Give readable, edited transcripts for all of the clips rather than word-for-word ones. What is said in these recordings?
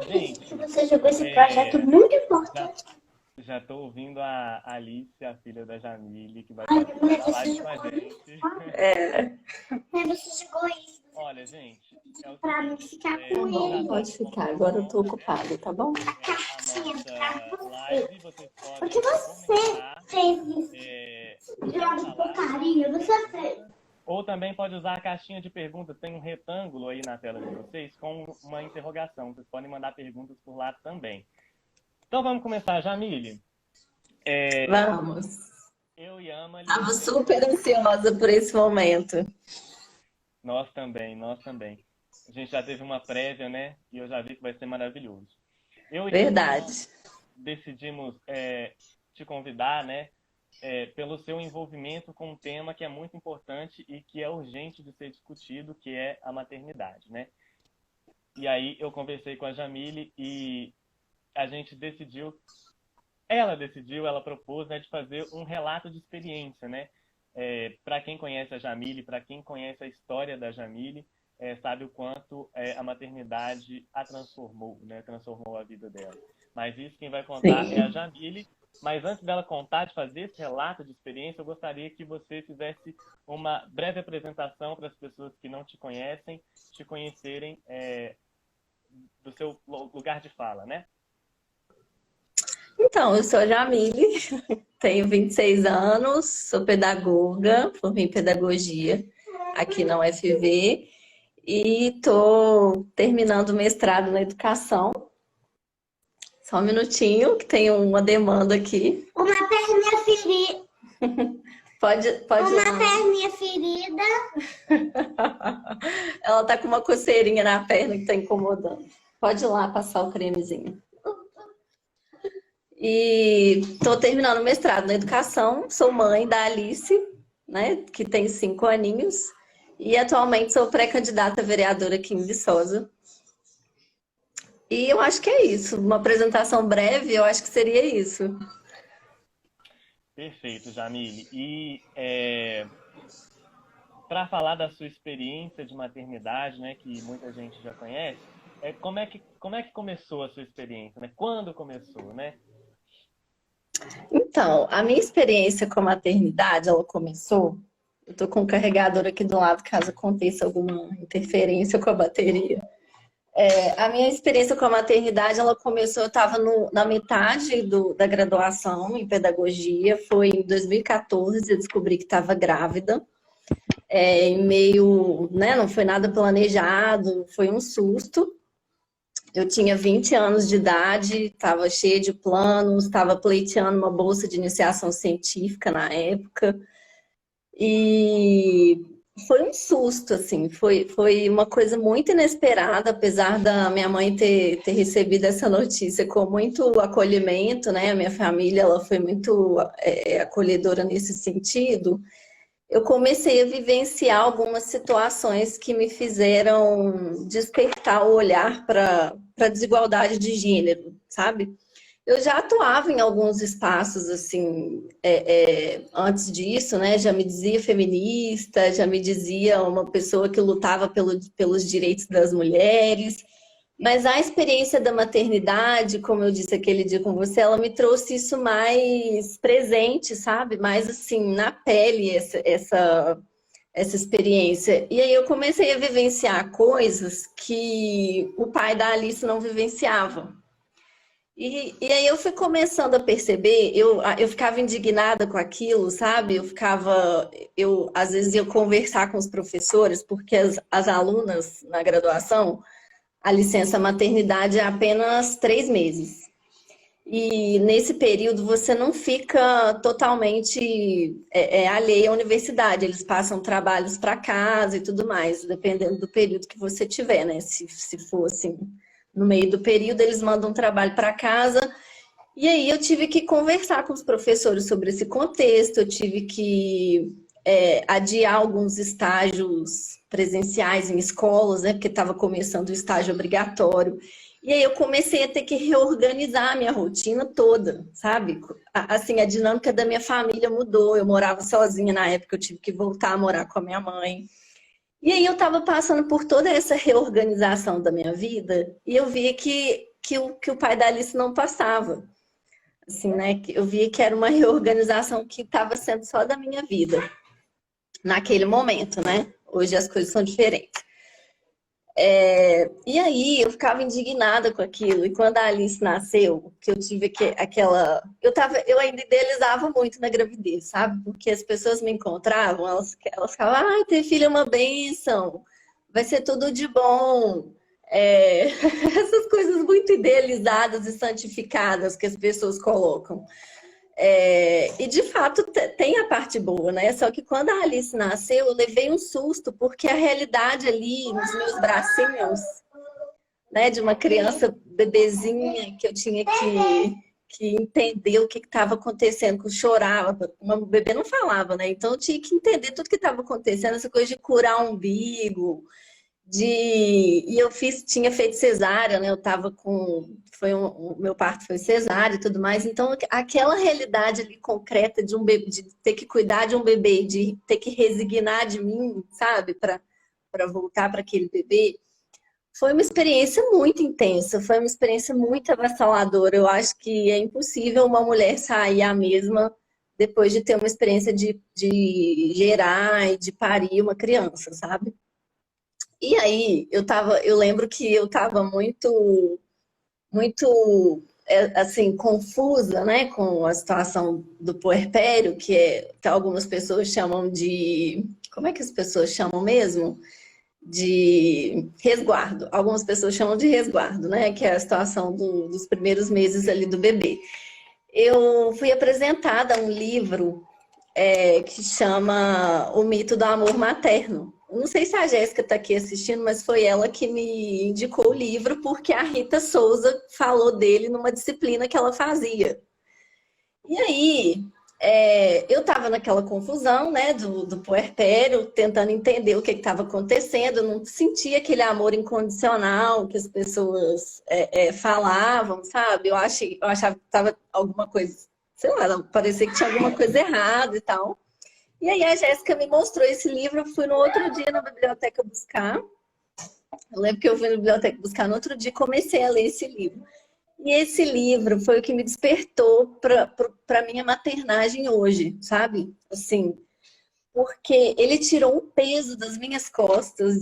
Gente, que você jogou esse projeto é, muito já, importante. já tô ouvindo a Alice, a filha da Jamile, que vai Ai, participar mãe, da você live com a jogou isso, gente. sabe? É, Mãe, você jogou isso Olha, gente, é o pra mim seguinte, ficar tá com bom, já ele. tá pode no ficar. nosso Agora eu tô Encontra, né? ocupada, tá bom? A A cartinha pra nossa você. live, vocês Porque podem você comentar fez isso. nessa Jogue live, porcaria, fazer você fez. perguntas, ou também pode usar a caixinha de perguntas, tem um retângulo aí na tela de vocês com uma interrogação. Vocês podem mandar perguntas por lá também. Então vamos começar, Jamile. Vamos. Eu e Amali, Tava super ansiosa por esse momento. nós também, nós também. A gente já teve uma prévia, né? E eu já vi que vai ser maravilhoso. Eu e Amali Verdade. decidimos te convidar, né? Pelo seu envolvimento com um tema que é muito importante e que é urgente de ser discutido, que é a maternidade, né? E aí eu conversei com a Jamile e a gente decidiu, ela propôs, né, de fazer um relato de experiência, né? Para quem conhece a Jamile, para quem conhece a história da Jamile, sabe o quanto a maternidade a transformou, né? Transformou a vida dela. Mas isso quem vai contar é a Sim. Jamile. Mas antes dela contar, de fazer esse relato de experiência, eu gostaria que você fizesse uma breve apresentação para as pessoas que não te conhecem, te conhecerem do seu lugar de fala, né? Então, eu sou a Jamile, tenho 26 anos, sou pedagoga, formei em pedagogia aqui na UFV e estou terminando o mestrado na educação. Só um minutinho, que tem uma demanda aqui. Uma perninha ferida. Pode ir Uma lá. perninha ferida. Ela tá com uma coceirinha na perna que tá incomodando. Pode ir lá passar o cremezinho. E estou terminando o mestrado na educação, sou mãe da Alice, né, que tem 5 aninhos, e atualmente sou pré-candidata a vereadora aqui em Viçosa. E eu acho que é isso, uma apresentação breve, eu acho que seria isso. Perfeito, Jamile. E para falar da sua experiência de maternidade, né, que muita gente já conhece, como é que começou a sua experiência, né? Quando começou, né? Então, a minha experiência com a maternidade, ela começou. Eu tô com o carregador aqui do lado, caso aconteça alguma interferência com a bateria. A minha experiência com a maternidade, ela começou, eu estava na metade da graduação em pedagogia, foi em 2014, eu descobri que estava grávida, em meio, né, não foi nada planejado, foi um susto. Eu tinha 20 anos de idade, estava cheia de planos, estava pleiteando uma bolsa de iniciação científica na época, e foi um susto, assim, foi uma coisa muito inesperada, apesar da minha mãe ter recebido essa notícia com muito acolhimento, né? A minha família, ela foi muito acolhedora nesse sentido. Eu comecei a vivenciar algumas situações que me fizeram despertar o olhar para a desigualdade de gênero, sabe? Eu já atuava em alguns espaços, assim, antes disso, né? Já me dizia feminista, já me dizia uma pessoa que lutava pelos direitos das mulheres. Mas a experiência da maternidade, como eu disse aquele dia com você, ela me trouxe isso mais presente, sabe? Mais, assim, na pele, essa experiência. E aí eu comecei a vivenciar coisas que o pai da Alice não vivenciava. E aí eu fui começando a perceber, eu ficava indignada com aquilo, sabe? Às vezes ia conversar com os professores, porque as alunas na graduação, a licença maternidade é apenas 3 meses. E nesse período você não fica totalmente alheio à universidade, eles passam trabalhos para casa e tudo mais, dependendo do período que você tiver, né? Se for assim, no meio do período, eles mandam trabalho para casa. E aí eu tive que conversar com os professores sobre esse contexto, eu tive que adiar alguns estágios presenciais em escolas, né? Porque estava começando o estágio obrigatório. E aí eu comecei a ter que reorganizar a minha rotina toda, sabe? Assim, a dinâmica da minha família mudou. Eu morava sozinha na época, eu tive que voltar a morar com a minha mãe. E aí eu estava passando por toda essa reorganização da minha vida e eu via que o pai da Alice não passava. Assim, né? Eu via que era uma reorganização que estava sendo só da minha vida, naquele momento, né? Hoje as coisas são diferentes. E aí eu ficava indignada com aquilo. E quando a Alice nasceu, que eu tive aquela. Eu ainda idealizava muito na gravidez, sabe? Porque as pessoas me encontravam, elas ficavam, ai, ter filho é uma bênção, vai ser tudo de bom. Essas coisas muito idealizadas e santificadas que as pessoas colocam. E de fato tem a parte boa, né? Só que quando a Alice nasceu, eu levei um susto, porque a realidade ali nos meus bracinhos, né, de uma criança bebezinha, que eu tinha que entender o que estava acontecendo, que eu chorava, o bebê não falava, né? Então eu tinha que entender tudo que estava acontecendo, essa coisa de curar o umbigo, e eu tinha feito cesárea, né? Eu tava com, o meu parto foi cesárea e tudo mais. Então, aquela realidade ali concreta de um bebê, de ter que cuidar de um bebê, de ter que resignar de mim, sabe, para voltar para aquele bebê, foi uma experiência muito intensa, foi uma experiência muito avassaladora. Eu acho que é impossível uma mulher sair a mesma depois de ter uma experiência de gerar e de parir uma criança, sabe? E aí, eu lembro que eu estava muito, assim, confusa, né, com a situação do puerpério, que algumas pessoas chamam de, como é que as pessoas chamam mesmo? De resguardo. Algumas pessoas chamam de resguardo, né, que é a situação dos primeiros meses ali do bebê. Eu fui apresentada a um livro que chama O Mito do Amor Materno. Não sei se a Jéssica está aqui assistindo, mas foi ela que me indicou o livro, porque a Rita Souza falou dele numa disciplina que ela fazia. E aí, eu estava naquela confusão, né, do puerpério, tentando entender o que estava acontecendo. Eu não sentia aquele amor incondicional que as pessoas falavam, sabe? Eu achava que estava alguma coisa, sei lá, parecia que tinha alguma coisa errada e tal. E aí a Jéssica me mostrou esse livro, eu fui no outro dia na biblioteca buscar. Eu lembro que eu fui na biblioteca buscar no outro dia e comecei a ler esse livro. E esse livro foi o que me despertou para a minha maternagem hoje, sabe? Assim, porque ele tirou um peso das minhas costas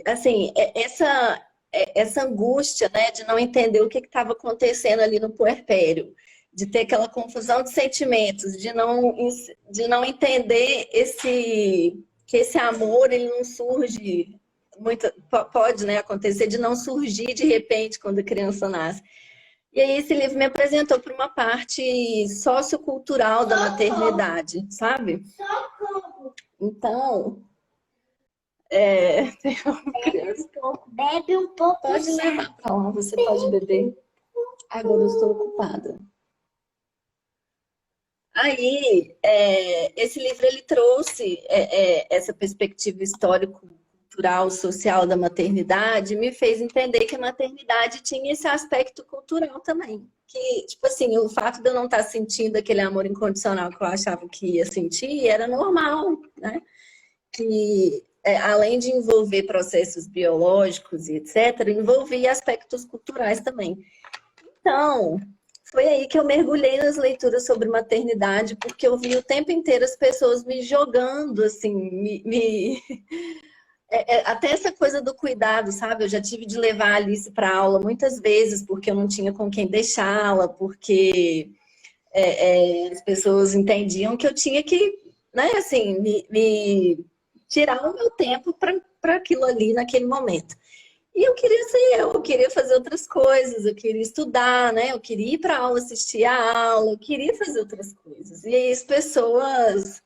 assim, essa angústia, né, de não entender o que estava acontecendo ali no puerpério, de ter aquela confusão de sentimentos, de não entender que esse amor ele não surge muito, pode, né, acontecer de não surgir de repente quando a criança nasce. E aí esse livro me apresentou para uma parte sociocultural da maternidade, sabe? Então, tem uma criança que Bebe um pouco. pode levar para lá, você pode beber. Agora eu estou ocupada. Aí, esse livro ele trouxe essa perspectiva histórico-cultural, social da maternidade, me fez entender que a maternidade tinha esse aspecto cultural também. Que, tipo assim, o fato de eu não estar sentindo aquele amor incondicional que eu achava que ia sentir era normal, né? Que, além de envolver processos biológicos e etc., envolvia aspectos culturais também. Então, foi aí que eu mergulhei nas leituras sobre maternidade, porque eu vi o tempo inteiro as pessoas me jogando, assim, até essa coisa do cuidado, sabe? Eu já tive de levar a Alice para aula muitas vezes, porque eu não tinha com quem deixá-la, porque as pessoas entendiam que eu tinha que, né, assim, me tirar o meu tempo para aquilo ali naquele momento. E eu queria ser eu queria fazer outras coisas, eu queria estudar, né? Eu queria ir para aula, assistir a aula, eu queria fazer outras coisas. E aí as pessoas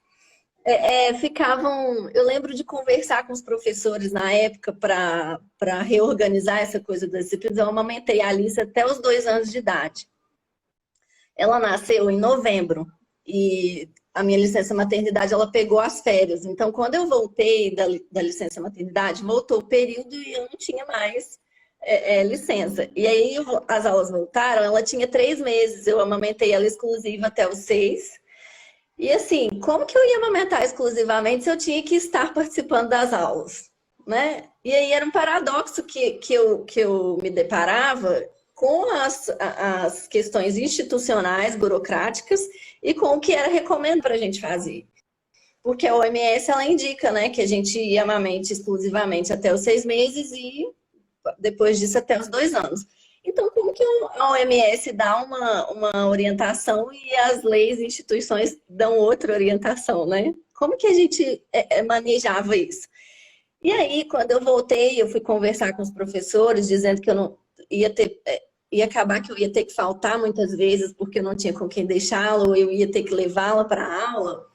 ficavam. Eu lembro de conversar com os professores na época para reorganizar essa coisa das disciplinas. Eu amamentei a Alice até os 2 anos de idade. Ela nasceu em novembro e a minha licença maternidade ela pegou as férias. Então, quando eu voltei da licença maternidade, voltou o período e eu não tinha mais licença. E aí as aulas voltaram, ela tinha 3 meses, eu amamentei ela exclusiva até os 6. E assim, como que eu ia amamentar exclusivamente se eu tinha que estar participando das aulas, né? E aí era um paradoxo que eu me deparava com as questões institucionais, burocráticas, e com o que era recomendado para a gente fazer. Porque a OMS, ela indica, né, que a gente amamente exclusivamente até os 6 meses e depois disso até os 2 anos. Então, como que a OMS dá uma orientação e as leis e instituições dão outra orientação, né? Como que a gente manejava isso? E aí, quando eu voltei, eu fui conversar com os professores, dizendo que eu não ia ter, ia acabar que eu ia ter que faltar muitas vezes, porque eu não tinha com quem deixá-la, ou eu ia ter que levá-la para a aula.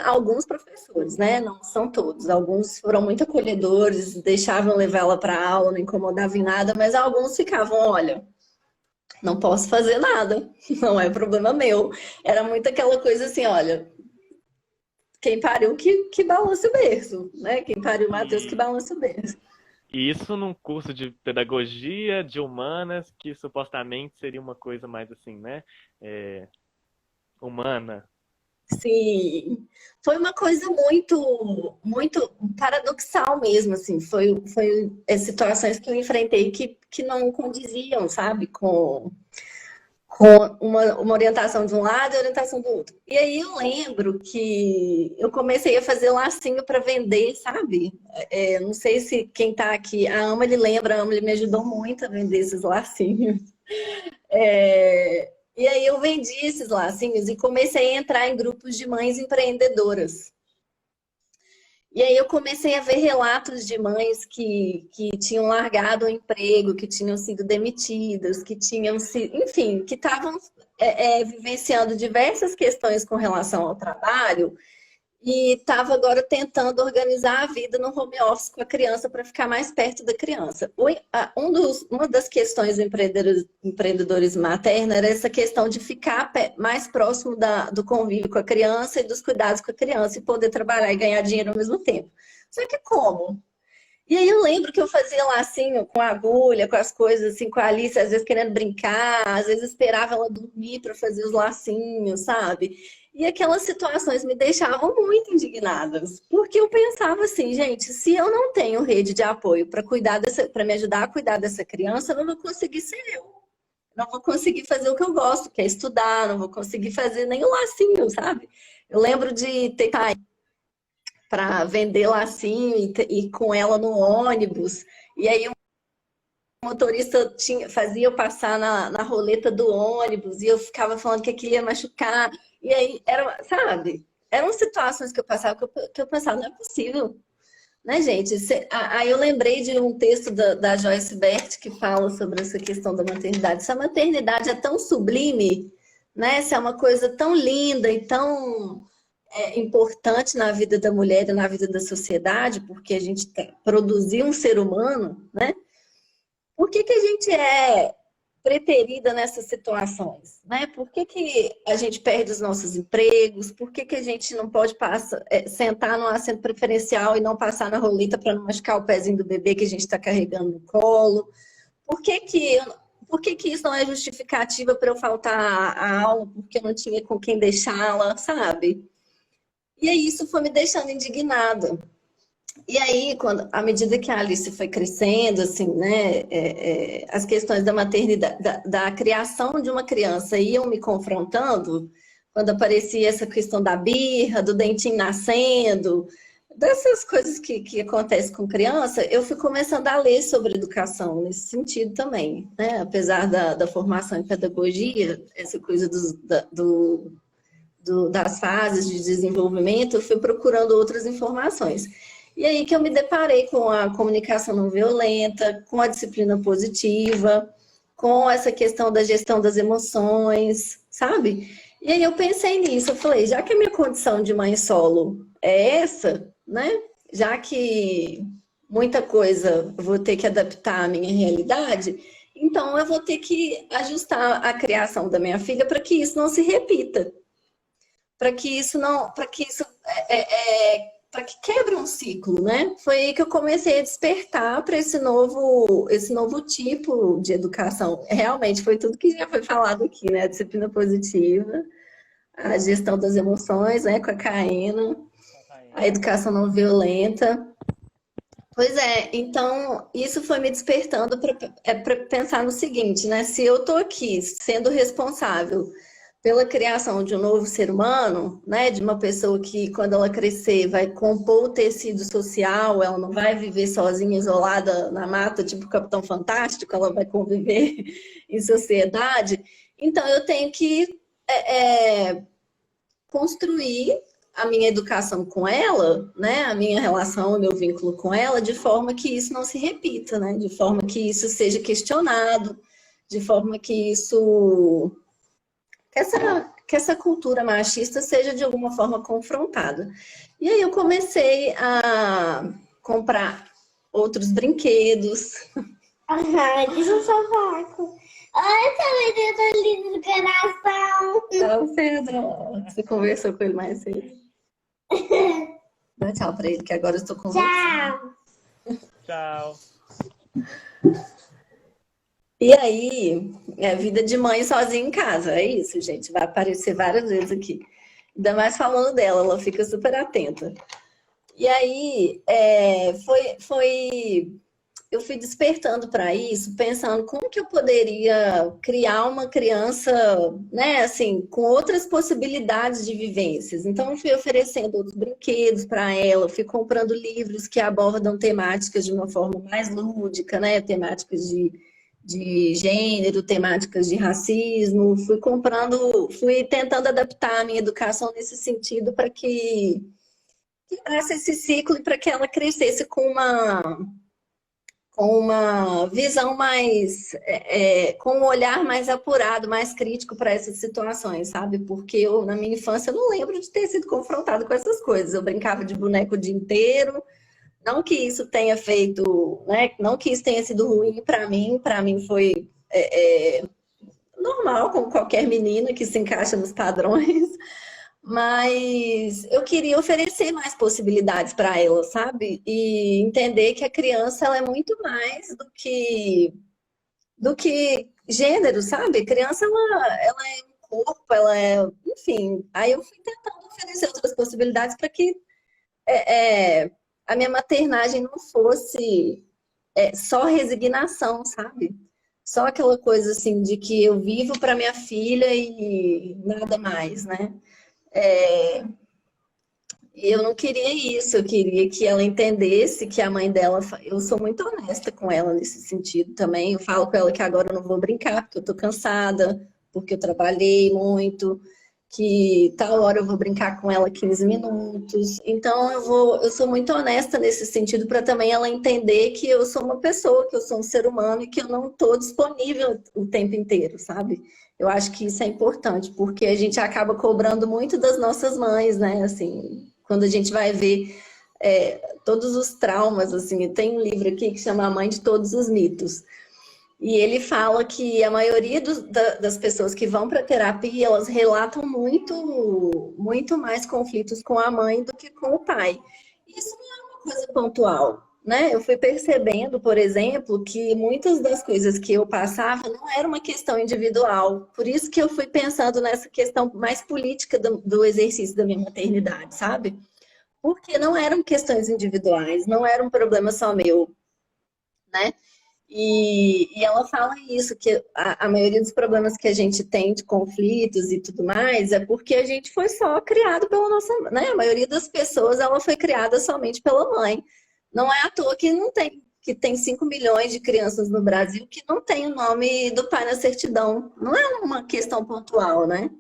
Alguns professores, né? Não são todos. Alguns foram muito acolhedores, deixavam levá-la para a aula, não incomodavam em nada, mas alguns ficavam, olha, não posso fazer nada, não é problema meu. Era muito aquela coisa assim, olha, quem pariu que balance o berço, né? Quem pariu o Matheus que E, balance o berço. e isso num curso de pedagogia, de humanas, que supostamente seria uma coisa mais assim, né? É, humana. Sim, foi uma coisa muito paradoxal mesmo, assim, foi situações que eu enfrentei que não condiziam, sabe, com uma orientação de um lado e orientação do outro. E aí eu lembro que eu comecei a fazer lacinho para vender, sabe? Não sei se quem tá aqui, a Amelie lembra, a Amelie me ajudou muito a vender esses lacinhos. E aí eu vendi esses lacinhos e comecei a entrar em grupos de mães empreendedoras. E aí eu comecei a ver relatos de mães que tinham largado o emprego, que tinham sido demitidas, que tinham se, enfim, que estavam vivenciando diversas questões com relação ao trabalho e estava agora tentando organizar a vida no home office com a criança para ficar mais perto da criança. Uma das questões do empreendedorismo materno era essa questão de ficar mais próximo do convívio com a criança e dos cuidados com a criança e poder trabalhar e ganhar dinheiro ao mesmo tempo. Só que como? E aí eu lembro que eu fazia lacinho com agulha, com as coisas assim, com a Alice, às vezes querendo brincar, às vezes esperava ela dormir para fazer os lacinhos, sabe? E aquelas situações me deixavam muito indignadas, porque eu pensava assim, gente, se eu não tenho rede de apoio para me ajudar a cuidar dessa criança, eu não vou conseguir ser eu. Não vou conseguir fazer o que eu gosto, que é estudar, não vou conseguir fazer nem o lacinho, sabe? Eu lembro de ter para vender lacinho e com ela no ônibus. E aí o motorista fazia eu passar na roleta do ônibus e eu ficava falando que aquilo ia machucar. E aí, sabe? Eram situações que eu passava que eu pensava, não é possível, né, gente? Aí eu lembrei de um texto da Joyce Bert que fala sobre essa questão da maternidade. Essa maternidade é tão sublime, né? Essa é uma coisa tão linda e tão importante na vida da mulher e na vida da sociedade, porque a gente produzir um ser humano, né? Por que a gente é preterida nessas situações, né? Por que a gente perde os nossos empregos? Por que a gente não pode sentar no assento preferencial e não passar na roleta para não machucar o pezinho do bebê que a gente está carregando no colo? Por que isso não é justificativa para eu faltar à aula porque eu não tinha com quem deixá-la, sabe? E aí isso foi me deixando indignada. E aí, à medida que a Alice foi crescendo, assim, né, as questões da maternidade, da criação de uma criança iam me confrontando, quando aparecia essa questão da birra, do dentinho nascendo, dessas coisas que acontecem com criança, eu fui começando a ler sobre educação nesse sentido também, né? Apesar da formação em pedagogia, essa coisa das fases de desenvolvimento, eu fui procurando outras informações. E aí que eu me deparei com a comunicação não violenta, com a disciplina positiva, com essa questão da gestão das emoções, sabe? E aí eu pensei nisso, eu falei, já que a minha condição de mãe solo é essa, né? Já que muita coisa eu vou ter que adaptar à minha realidade, então eu vou ter que ajustar a criação da minha filha para que isso não se repita. Para que quebre um ciclo, né? Foi aí que eu comecei a despertar para esse novo tipo de educação. Realmente foi tudo que já foi falado aqui, né? A disciplina positiva, a gestão das emoções, né, com a Caena, a Rainha. educação não violenta. Pois é, então isso foi me despertando para pensar no seguinte, né? Se eu estou aqui sendo responsável pela criação de um novo ser humano, né? De uma pessoa que, quando ela crescer, vai compor o tecido social, ela não vai viver sozinha, isolada na mata, tipo o Capitão Fantástico, ela vai conviver em sociedade. Então eu tenho que construir a minha educação com ela, né, a minha relação, o meu vínculo com ela, de forma que isso não se repita, né, de forma que isso seja questionado, de forma que isso, que essa cultura machista seja de alguma forma confrontada. E aí eu comecei a comprar outros brinquedos. Ai, deixa eu só falar com... Olha essa menina linda do coração. Ah, o Pedro, você conversou com ele mais cedo. Dá tchau pra ele, que agora eu estou com você. Tchau. Tchau. E aí, é vida de mãe sozinha em casa, é isso, gente. Vai aparecer várias vezes aqui. Ainda mais falando dela, ela fica super atenta. E aí, eu fui despertando para isso, pensando como que eu poderia criar uma criança, né, assim, com outras possibilidades de vivências. Então, eu fui oferecendo outros brinquedos para ela, fui comprando livros que abordam temáticas de uma forma mais lúdica, né, temáticas de gênero, temáticas de racismo, fui tentando adaptar a minha educação nesse sentido para que quebrasse esse ciclo e para que ela crescesse com uma visão mais, com um olhar mais apurado, mais crítico para essas situações, sabe? Porque eu, na minha infância, eu não lembro de ter sido confrontada com essas coisas. Eu brincava de boneco o dia inteiro, não que isso tenha feito, né? Não que isso tenha sido ruim para mim foi normal, como qualquer menina que se encaixa nos padrões, mas eu queria oferecer mais possibilidades para ela, sabe? E entender que a criança ela é muito mais do que gênero, sabe? A criança ela é um corpo, ela é, enfim. Aí eu fui tentando oferecer outras possibilidades para que a minha maternagem não fosse só resignação, sabe? Só aquela coisa assim de que eu vivo para minha filha e nada mais, né? E eu não queria isso, eu queria que ela entendesse que a mãe dela. Eu sou muito honesta com ela nesse sentido também. Eu falo com ela que agora eu não vou brincar, porque eu tô cansada, porque eu trabalhei muito, que tal hora eu vou brincar com ela 15 minutos. Então eu sou muito honesta nesse sentido para também ela entender que eu sou uma pessoa, que eu sou um ser humano e que eu não estou disponível o tempo inteiro, sabe? Eu acho que isso é importante, porque a gente acaba cobrando muito das nossas mães, né? Assim, quando a gente vai ver todos os traumas, assim, tem um livro aqui que chama A Mãe de Todos os Mitos. E ele fala que a maioria das pessoas que vão para terapia, elas relatam muito mais conflitos com a mãe do que com o pai. Isso não é uma coisa pontual, né? Eu fui percebendo, por exemplo, que muitas das coisas que eu passava não era uma questão individual. Por isso que eu fui pensando nessa questão mais política do exercício da minha maternidade, sabe? Porque não eram questões individuais, não era um problema só meu, né? E ela fala isso, que a maioria dos problemas que a gente tem de conflitos e tudo mais é porque a gente foi só criado pela nossa, né? A maioria das pessoas ela foi criada somente pela mãe. Não é à toa que não tem, que tem 5 milhões de crianças no Brasil que não tem o nome do pai na certidão. Não é uma questão pontual, né?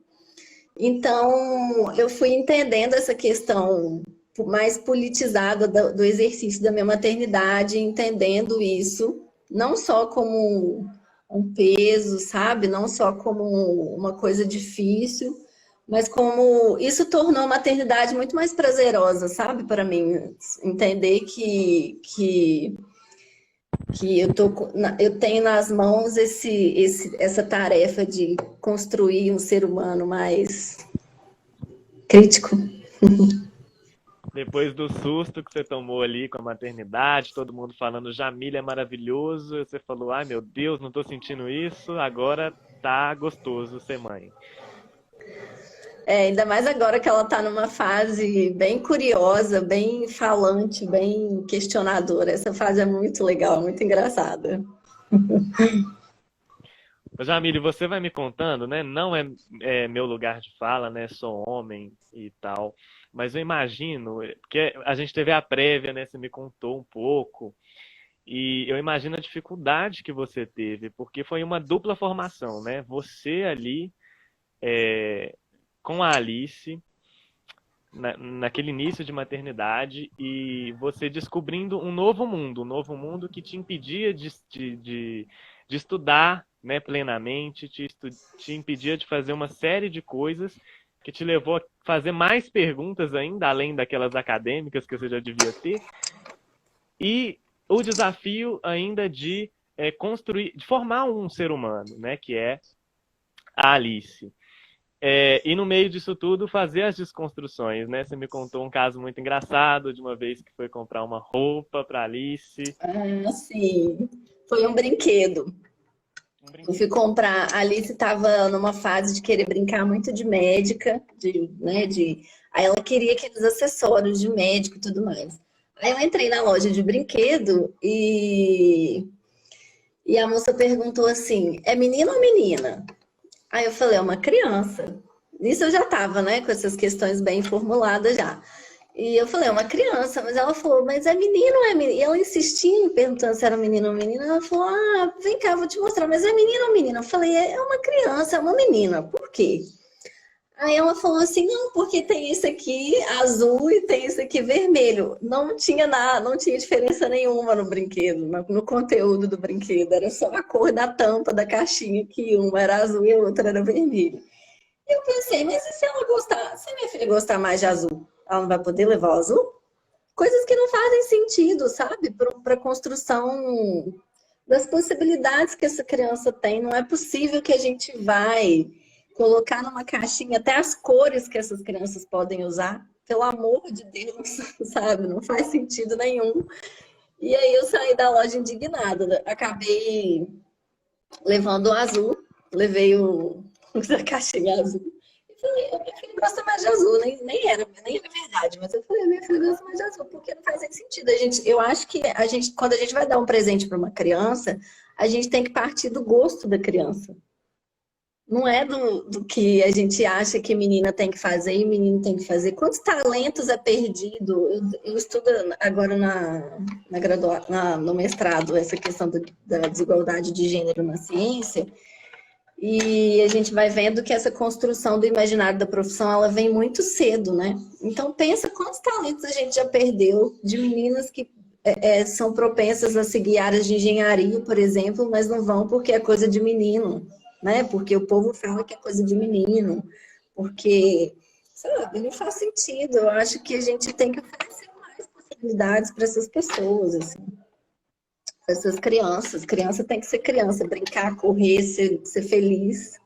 Então, eu fui entendendo essa questão mais politizada do exercício da minha maternidade, entendendo isso, não só como um peso, sabe? Não só como uma coisa difícil, mas como isso tornou a maternidade muito mais prazerosa, sabe? Para mim, entender que eu tenho nas mãos essa tarefa de construir um ser humano mais crítico. Depois do susto que você tomou ali com a maternidade, todo mundo falando Jamília é maravilhoso, você falou, ai meu Deus, não tô sentindo isso, agora tá gostoso ser mãe. Ainda mais agora que ela está numa fase bem curiosa, bem falante, bem questionadora. Essa fase é muito legal, muito engraçada. Jamile, você vai me contando, né? Não é meu lugar de fala, né? Sou homem e tal. Mas eu imagino, porque a gente teve a prévia, né? Você me contou um pouco. E eu imagino a dificuldade que você teve, porque foi uma dupla formação, né? Você ali com a Alice, naquele início de maternidade, e você descobrindo um novo mundo que te impedia de estudar, né, plenamente, te impedia de fazer uma série de coisas que te levou a fazer mais perguntas ainda, além daquelas acadêmicas que você já devia ter, e o desafio ainda de construir, de formar um ser humano, né, que é a Alice. E no meio disso tudo, fazer as desconstruções, né? Você me contou um caso muito engraçado de uma vez que foi comprar uma roupa para Alice. Ah, sim. Foi um brinquedo. Um Eu fui comprar. A Alice estava numa fase de querer brincar muito de médica, aí ela queria aqueles acessórios de médico e tudo mais. Aí eu entrei na loja de brinquedo e a moça perguntou assim: é menino ou menina? Aí eu falei: é uma criança. Nisso eu já estava, né, com essas questões bem formuladas já. E eu falei: é uma criança, mas ela falou: mas é menino ou é menina? E ela insistia perguntando se era menino ou menina. Ela falou: ah, vem cá, vou te mostrar, mas é menino ou menina? Eu falei: é uma criança, é uma menina. Por quê? Aí ela falou assim: não, porque tem isso aqui azul e tem isso aqui vermelho. Não tinha nada, não tinha diferença nenhuma no brinquedo, no conteúdo do brinquedo. Era só a cor da tampa da caixinha, que uma era azul e a outra era vermelho. E eu pensei: mas e se ela gostar, se a minha filha gostar mais de azul, ela não vai poder levar o azul? Coisas que não fazem sentido, sabe? Para a construção das possibilidades que essa criança tem. Não é possível que a gente vai colocar numa caixinha até as cores que essas crianças podem usar. Pelo amor de Deus, sabe? Não faz sentido nenhum. E aí eu saí da loja indignada. Acabei levando o azul, levei a caixinha azul. E falei: minha filha gosta mais de azul, nem era verdade, mas eu falei: minha filha gosta mais de azul, porque não faz sentido. Eu acho que quando a gente vai dar um presente para uma criança, a gente tem que partir do gosto da criança. Não é do que a gente acha que menina tem que fazer e menino tem que fazer. Quantos talentos é perdido? Eu estudo agora no mestrado essa questão da desigualdade de gênero na ciência, e a gente vai vendo que essa construção do imaginário da profissão, ela vem muito cedo, né? Então pensa quantos talentos a gente já perdeu de meninas que são propensas a seguir áreas de engenharia, por exemplo, mas não vão porque é coisa de menino, né? Porque o povo fala que é coisa de menino, porque, sabe, não faz sentido. Eu acho que a gente tem que oferecer mais possibilidades para essas pessoas, assim, para essas crianças. Criança tem que ser criança, brincar, correr, ser feliz,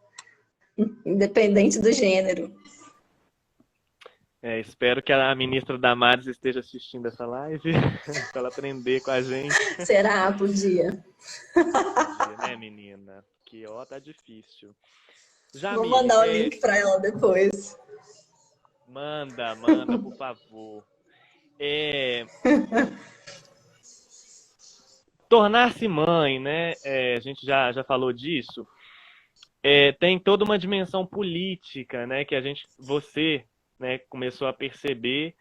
independente do gênero. Espero que a ministra Damares esteja assistindo essa live para ela aprender com a gente. Será? Podia. Podia, né, menina? Que tá difícil. Vou mandar o link para ela depois. Manda, por favor. Tornar-se mãe, né? A gente já falou disso. Tem toda uma dimensão política, né? Que você, né, começou a perceber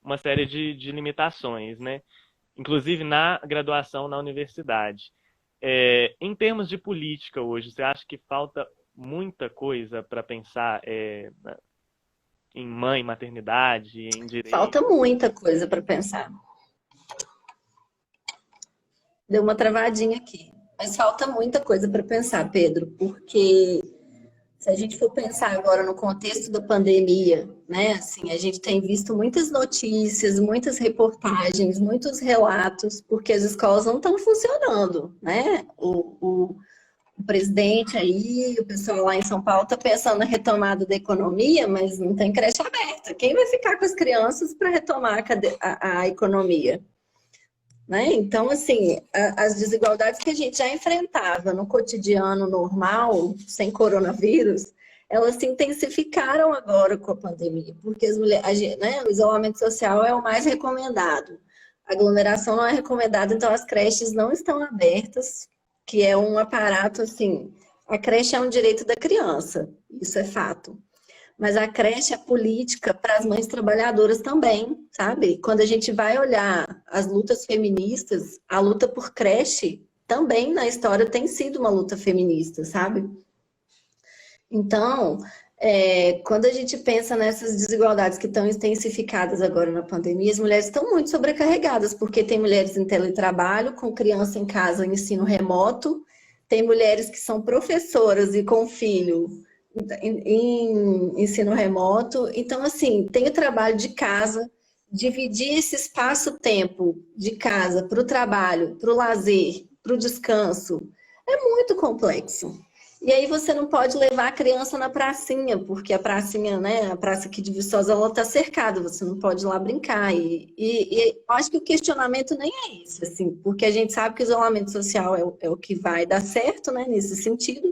uma série de limitações, né? Inclusive na graduação na universidade. Em termos de política hoje, você acha que falta muita coisa para pensar em mãe, maternidade, em direito? Falta muita coisa para pensar. Deu uma travadinha aqui. Mas falta muita coisa para pensar, Pedro, porque se a gente for pensar agora no contexto da pandemia, né? Assim, a gente tem visto muitas notícias, muitas reportagens, muitos relatos, porque as escolas não estão funcionando, né? O presidente aí, o pessoal lá em São Paulo está pensando na retomada da economia, mas não tem creche aberta. Quem vai ficar com as crianças para retomar a economia? Né? Então, assim, as desigualdades que a gente já enfrentava no cotidiano normal, sem coronavírus, elas se intensificaram agora com a pandemia, porque as mulheres, né, o isolamento social é o mais recomendado. A aglomeração não é recomendada, então as creches não estão abertas, que é um aparato assim. A creche é um direito da criança, isso é fato. Mas a creche é política para as mães trabalhadoras também, sabe? Quando a gente vai olhar as lutas feministas, a luta por creche também na história tem sido uma luta feminista, sabe? Então, quando a gente pensa nessas desigualdades que estão intensificadas agora na pandemia, as mulheres estão muito sobrecarregadas, porque tem mulheres em teletrabalho, com criança em casa, em ensino remoto, tem mulheres que são professoras e com filho em ensino remoto. Então, assim, tem o trabalho de casa, dividir esse espaço-tempo de casa para o trabalho, para o lazer, para o descanso, é muito complexo. E aí você não pode levar a criança na pracinha, porque a pracinha, né, a praça aqui de Viçosa, ela está cercada, você não pode ir lá brincar. E eu acho que o questionamento nem é esse, assim, porque a gente sabe que o isolamento social é o que vai dar certo, né, nesse sentido.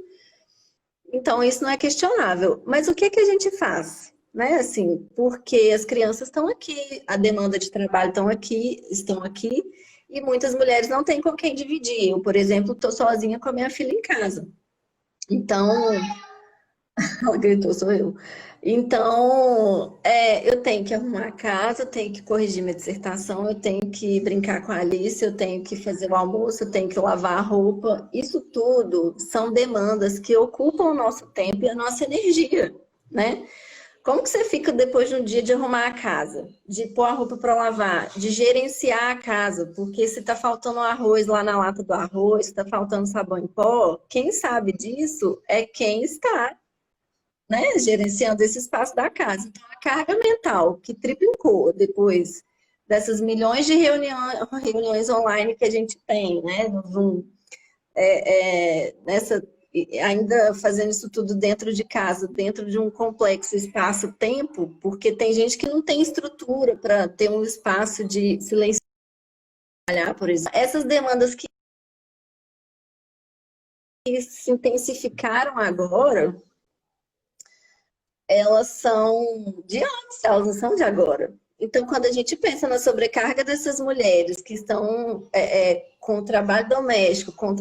Então, isso não é questionável. Mas o que que a gente faz? Né? Assim, porque as crianças estão aqui, a demanda de trabalho estão aqui, e muitas mulheres não têm com quem dividir. Eu, por exemplo, estou sozinha com a minha filha em casa. Então, ela gritou, sou eu. Então, eu tenho que arrumar a casa, eu tenho que corrigir minha dissertação, eu tenho que brincar com a Alice, eu tenho que fazer o almoço, eu tenho que lavar a roupa. Isso tudo são demandas que ocupam o nosso tempo e a nossa energia, né? Como que você fica depois de um dia de arrumar a casa, de pôr a roupa para lavar, de gerenciar a casa, porque se está faltando arroz lá na lata do arroz, se está faltando sabão em pó, quem sabe disso é quem está, né, gerenciando esse espaço da casa. Então, a carga mental que triplicou depois dessas milhões de reuniões online que a gente tem, né, no Zoom, ainda fazendo isso tudo dentro de casa, dentro de um complexo espaço-tempo, porque tem gente que não tem estrutura para ter um espaço de silêncio, por exemplo. Essas demandas que se intensificaram agora, elas são de antes, elas não são de agora. Então, quando a gente pensa na sobrecarga dessas mulheres que estão com o trabalho doméstico, com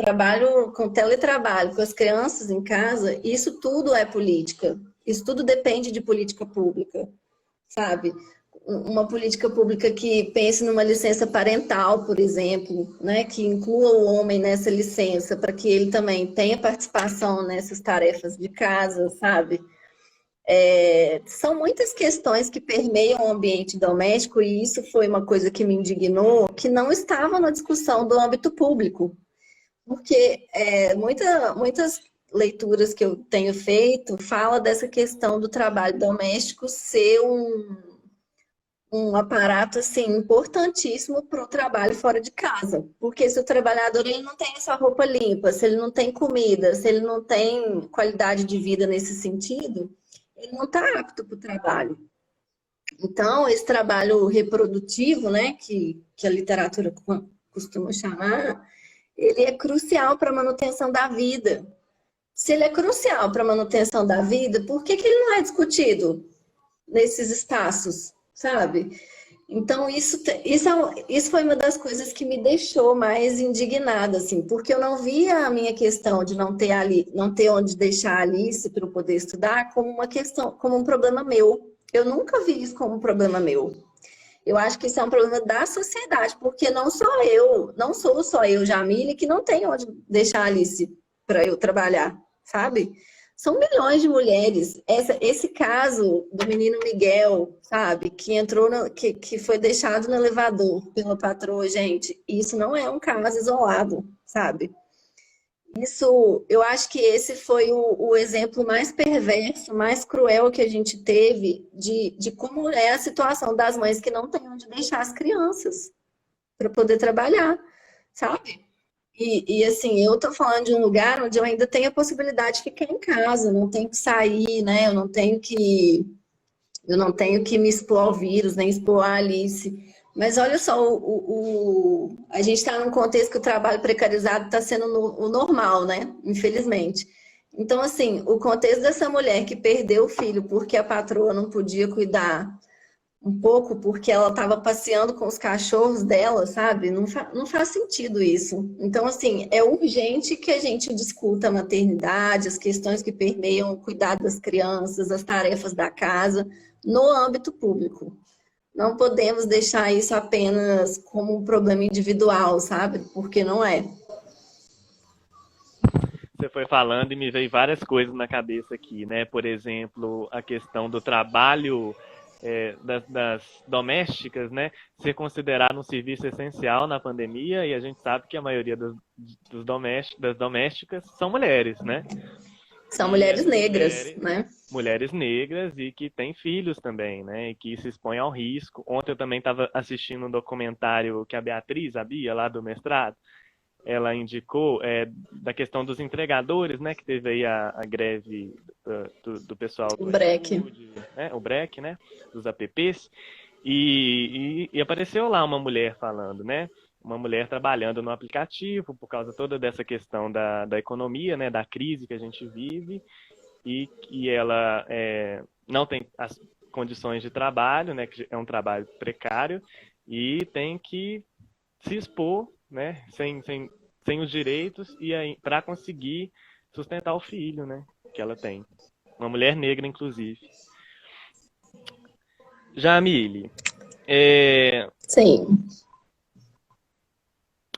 teletrabalho, com as crianças em casa, isso tudo é política. Isso tudo depende de política pública, sabe? Uma política pública que pense numa licença parental, por exemplo, né? Que inclua o homem nessa licença, para que ele também tenha participação nessas tarefas de casa, sabe? São muitas questões que permeiam o ambiente doméstico e isso foi uma coisa que me indignou, que não estava na discussão do âmbito público. Porque muitas leituras que eu tenho feito fala dessa questão do trabalho doméstico ser um aparato assim, importantíssimo para o trabalho fora de casa. Porque se o trabalhador ele não tem essa roupa limpa, se ele não tem comida, se ele não tem qualidade de vida nesse sentido, ele não está apto para o trabalho. Então, esse trabalho reprodutivo, né, que a literatura costuma chamar, ele é crucial para a manutenção da vida. Se ele é crucial para a manutenção da vida, por que ele não é discutido nesses espaços, sabe? Então, isso foi uma das coisas que me deixou mais indignada, assim, porque eu não via a minha questão de não ter onde deixar a Alice para eu poder estudar como uma questão, como um problema meu. Eu nunca vi isso como um problema meu. Eu acho que isso é um problema da sociedade, porque não sou só eu, Jamile, que não tem onde deixar a Alice para eu trabalhar, sabe? São milhões de mulheres. Esse caso do menino Miguel, sabe, que entrou, que foi deixado no elevador pela patroa, gente, isso não é um caso isolado, sabe? Isso, eu acho que esse foi o exemplo mais perverso, mais cruel que a gente teve de como é a situação das mães que não têm onde deixar as crianças para poder trabalhar, sabe? E assim, eu tô falando de um lugar onde eu ainda tenho a possibilidade de ficar em casa, não tenho que sair, né? Eu não tenho que me expor ao vírus, nem expor a Alice. Mas olha só, a gente está num contexto que o trabalho precarizado está sendo o normal, né? Infelizmente. Então, assim, o contexto dessa mulher que perdeu o filho porque a patroa não podia cuidar um pouco, porque ela estava passeando com os cachorros dela, sabe? Não faz sentido isso. Então, assim, é urgente que a gente discuta a maternidade, as questões que permeiam o cuidado das crianças, as tarefas da casa, no âmbito público. Não podemos deixar isso apenas como um problema individual, sabe? Porque não é. Você foi falando e me veio várias coisas na cabeça aqui, né? Por exemplo, a questão do trabalho das domésticas, né? Ser considerado um serviço essencial na pandemia, e a gente sabe que a maioria das domésticas são mulheres, né? São E mulheres essas negras, né? mulheres negras e que têm filhos também, né? E que se expõem ao risco. Ontem eu também estava assistindo um documentário que a Beatriz, a Bia, lá do mestrado, ela indicou da questão dos entregadores, né? Que teve aí a greve do pessoal O do breque. iFood, né? O break, né? Dos apps. E apareceu lá uma mulher falando, né? Uma mulher trabalhando no aplicativo por causa toda dessa questão da economia, né? Da crise que a gente vive e ela não tem as condições de trabalho, né? Que é um trabalho precário e tem que se expor, né, sem os direitos e para conseguir sustentar o filho, né, que ela tem. Uma mulher negra, inclusive. Jamile, Sim.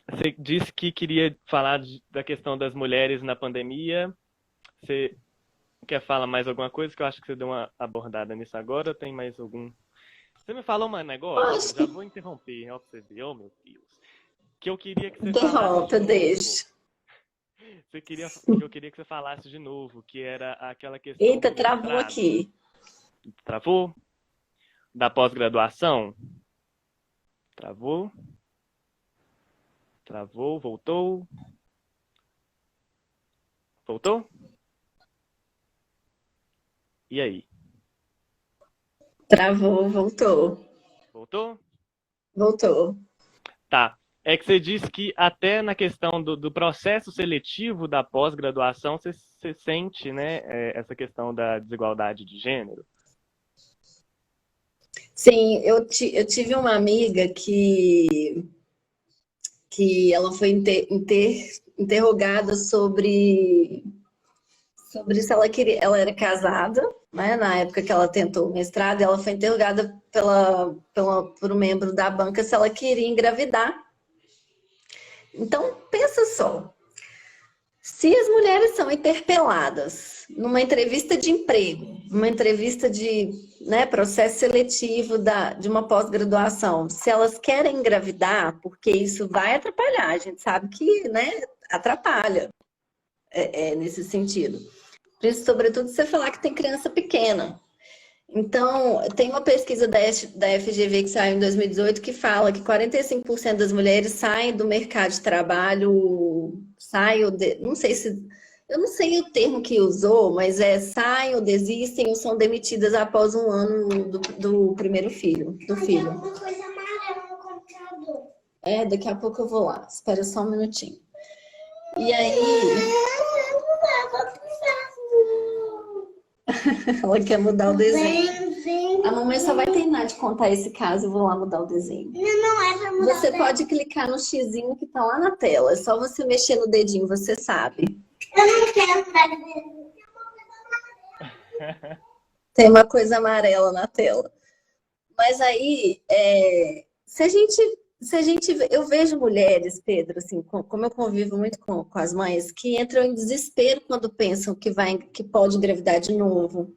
você disse que queria falar da questão das mulheres na pandemia. Você quer falar mais alguma coisa? Que eu acho que você deu uma abordada nisso agora. Ou tem mais algum? Você me falou um negócio? Já vou interromper, ó, pra você ver. Oh, meu Deus. Que eu queria que você falasse de novo. Deixa. Eu queria que você falasse de novo, que era aquela questão. Eita, travou aqui. Travou? Da pós-graduação? Travou? Travou, voltou? Voltou? E aí? Travou, voltou. Voltou? Voltou. Tá. É que você disse que até na questão do processo seletivo da pós-graduação você sente, né, essa questão da desigualdade de gênero. Sim, eu tive uma amiga que ela foi interrogada sobre se ela queria. Ela era casada, né? Na época que ela tentou o mestrado, ela foi interrogada por um membro da banca se ela queria engravidar. Então, pensa só. Se as mulheres são interpeladas numa entrevista de emprego, numa entrevista de processo seletivo de uma pós-graduação, se elas querem engravidar, porque isso vai atrapalhar, a gente sabe que atrapalha nesse sentido. Sobretudo se você falar que tem criança pequena. Então, tem uma pesquisa da FGV que saiu em 2018 que fala que 45% das mulheres saem do mercado de trabalho, eu não sei o termo que usou, mas saem ou desistem ou são demitidas após um ano do primeiro filho, do filho. Tem alguma coisa amarela no computador. Daqui a pouco eu vou lá, espera só um minutinho. E aí... Ela quer mudar o desenho. A mamãe só vai terminar de contar esse caso e vou lá mudar o desenho. Não é pra mudar. Você pode clicar no xizinho que tá lá na tela. É só você mexer no dedinho, você sabe. Eu não quero mudar o desenho. Tem uma coisa amarela na tela. Mas aí, eu vejo mulheres, Pedro, assim, como eu convivo muito com as mães, que entram em desespero quando pensam que pode engravidar de novo.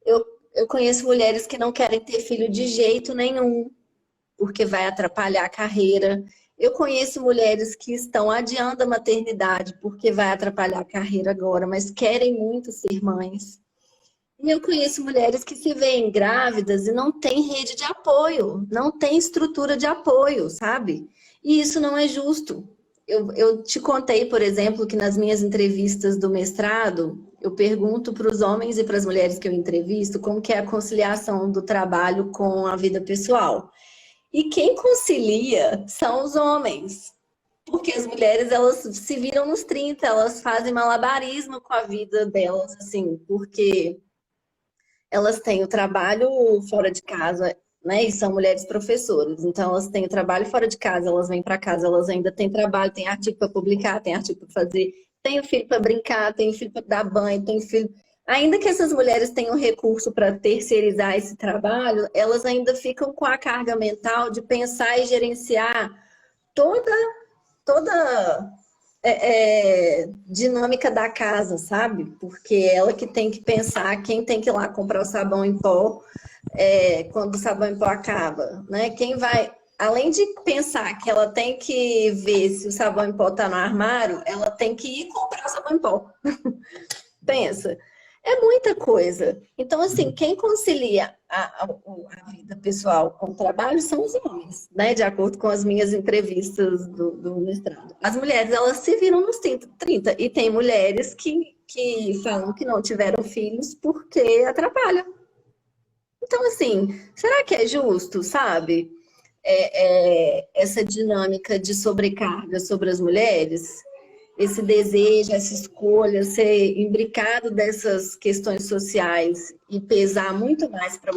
Eu conheço mulheres que não querem ter filho de jeito nenhum, porque vai atrapalhar a carreira. Eu conheço mulheres que estão adiando a maternidade porque vai atrapalhar a carreira agora, mas querem muito ser mães. E eu conheço mulheres que se veem grávidas e não têm rede de apoio, não tem estrutura de apoio, sabe? E isso não é justo. Eu te contei, por exemplo, que nas minhas entrevistas do mestrado, eu pergunto para os homens e para as mulheres que eu entrevisto como que é a conciliação do trabalho com a vida pessoal. E quem concilia são os homens. Porque as mulheres, elas se viram nos 30, elas fazem malabarismo com a vida delas, assim, porque elas têm o trabalho fora de casa, né? E são mulheres professoras. Então, elas têm o trabalho fora de casa, elas vêm para casa, elas ainda têm trabalho, têm artigo para publicar, têm artigo para fazer, têm o filho para brincar, têm o filho para dar banho, têm filho. Ainda que essas mulheres tenham recurso para terceirizar esse trabalho, elas ainda ficam com a carga mental de pensar e gerenciar toda, toda dinâmica da casa, sabe? Porque é ela que tem que pensar quem tem que ir lá comprar o sabão em pó quando o sabão em pó acaba, né? Quem vai, além de pensar que ela tem que ver se o sabão em pó está no armário, ela tem que ir comprar o sabão em pó. Pensa. É muita coisa. Então, assim, quem concilia a vida pessoal com o trabalho são os homens, né? De acordo com as minhas entrevistas do mestrado. As mulheres, elas se viram nos 30 e tem mulheres que falam que não tiveram filhos porque atrapalham. Então, assim, será que é justo, sabe? Essa dinâmica de sobrecarga sobre as mulheres? Esse desejo, essa escolha, ser imbricado dessas questões sociais e pesar muito mais para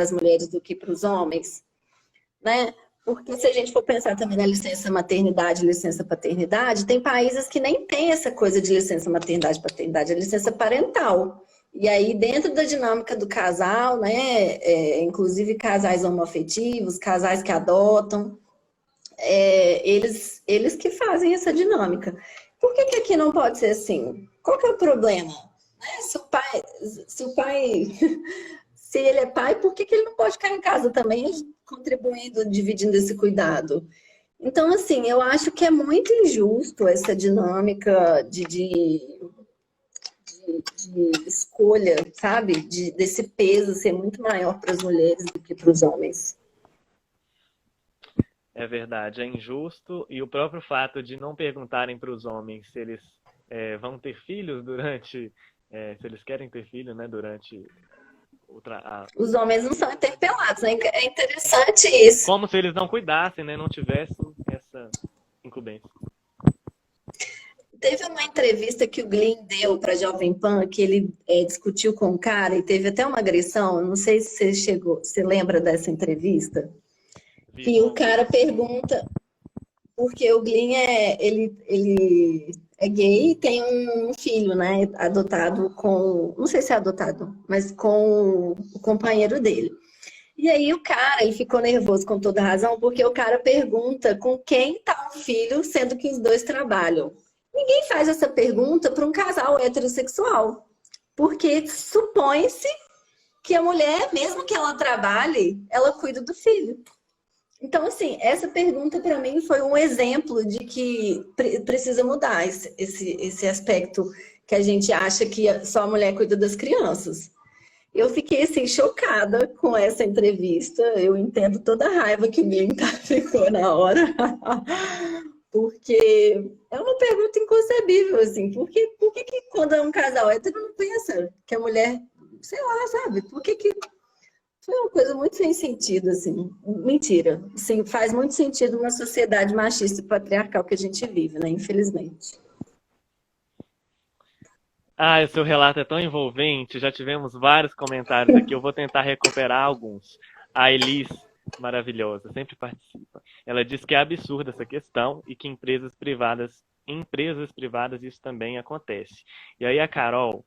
as mulheres do que para os homens, né? Porque se a gente for pensar também na licença maternidade, licença paternidade, tem países que nem tem essa coisa de licença maternidade, paternidade, é licença parental. E aí, dentro da dinâmica do casal, né, inclusive casais homoafetivos, casais que adotam, eles que fazem essa dinâmica. Por que aqui não pode ser assim? Qual que é o problema? Se se ele é pai, por que ele não pode ficar em casa também, contribuindo, dividindo esse cuidado? Então, assim, eu acho que é muito injusto essa dinâmica de escolha, sabe? Desse peso ser muito maior para as mulheres do que para os homens. É verdade, é injusto. E o próprio fato de não perguntarem para os homens se eles vão ter filhos durante. Se eles querem ter filho, né? Durante Os homens não são interpelados, né? É interessante isso. Como se eles não cuidassem, né? Não tivessem essa incumbência. Teve uma entrevista que o Glyn deu para a Jovem Pan, que ele discutiu com o cara e teve até uma agressão. Não sei se você lembra dessa entrevista. Que o cara pergunta, porque o Glyn ele é gay e tem um filho, né? Adotado com, não sei se é adotado, mas com o companheiro dele. E aí o cara, ele ficou nervoso com toda razão, porque o cara pergunta com quem tá o filho, sendo que os dois trabalham. Ninguém faz essa pergunta para um casal heterossexual, porque supõe-se que a mulher, mesmo que ela trabalhe, ela cuida do filho. Então, assim, essa pergunta para mim foi um exemplo de que precisa mudar esse aspecto que a gente acha que só a mulher cuida das crianças. Eu fiquei, assim, chocada com essa entrevista. Eu entendo toda a raiva que o Glyn ficou na hora. Porque é uma pergunta inconcebível, assim. Por que quando é um casal hétero não pensa que a mulher, sei lá, sabe? Por que foi uma coisa muito sem sentido, assim. Mentira. Sim, faz muito sentido numa sociedade machista e patriarcal que a gente vive, né? Infelizmente. Ah, o seu relato é tão envolvente. Já tivemos vários comentários aqui. Eu vou tentar recuperar alguns. A Elis, maravilhosa, sempre participa. Ela diz que é absurda essa questão e que em empresas privadas isso também acontece. E aí a Carol,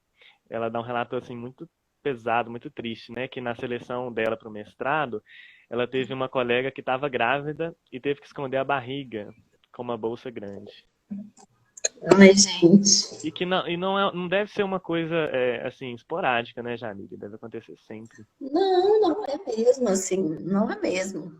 ela dá um relato assim muito pesado, muito triste, né? Que na seleção dela para o mestrado, ela teve uma colega que estava grávida e teve que esconder a barriga com uma bolsa grande. Ai, gente. E que não deve ser uma coisa assim esporádica, né, Jamile? Deve acontecer sempre. Não é mesmo, assim, não é mesmo.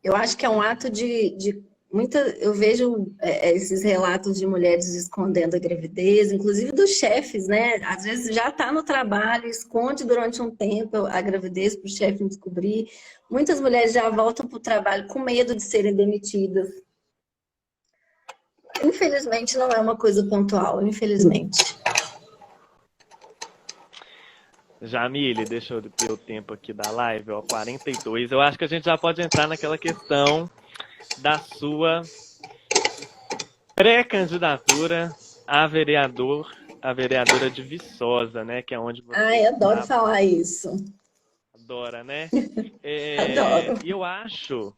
Eu acho que é um ato de muita. Eu vejo esses relatos de mulheres escondendo a gravidez, inclusive dos chefes, né? Às vezes já está no trabalho, esconde durante um tempo a gravidez para o chefe não descobrir. Muitas mulheres já voltam para o trabalho com medo de serem demitidas. Infelizmente, não é uma coisa pontual, infelizmente. Jamile, deixa eu ter o tempo aqui da live, ó, 42. Eu acho que a gente já pode entrar naquela questão da sua pré-candidatura a vereadora de Viçosa, né? Que é onde você Ai, adoro estava. falar isso. Adora, né? Adoro. E eu acho,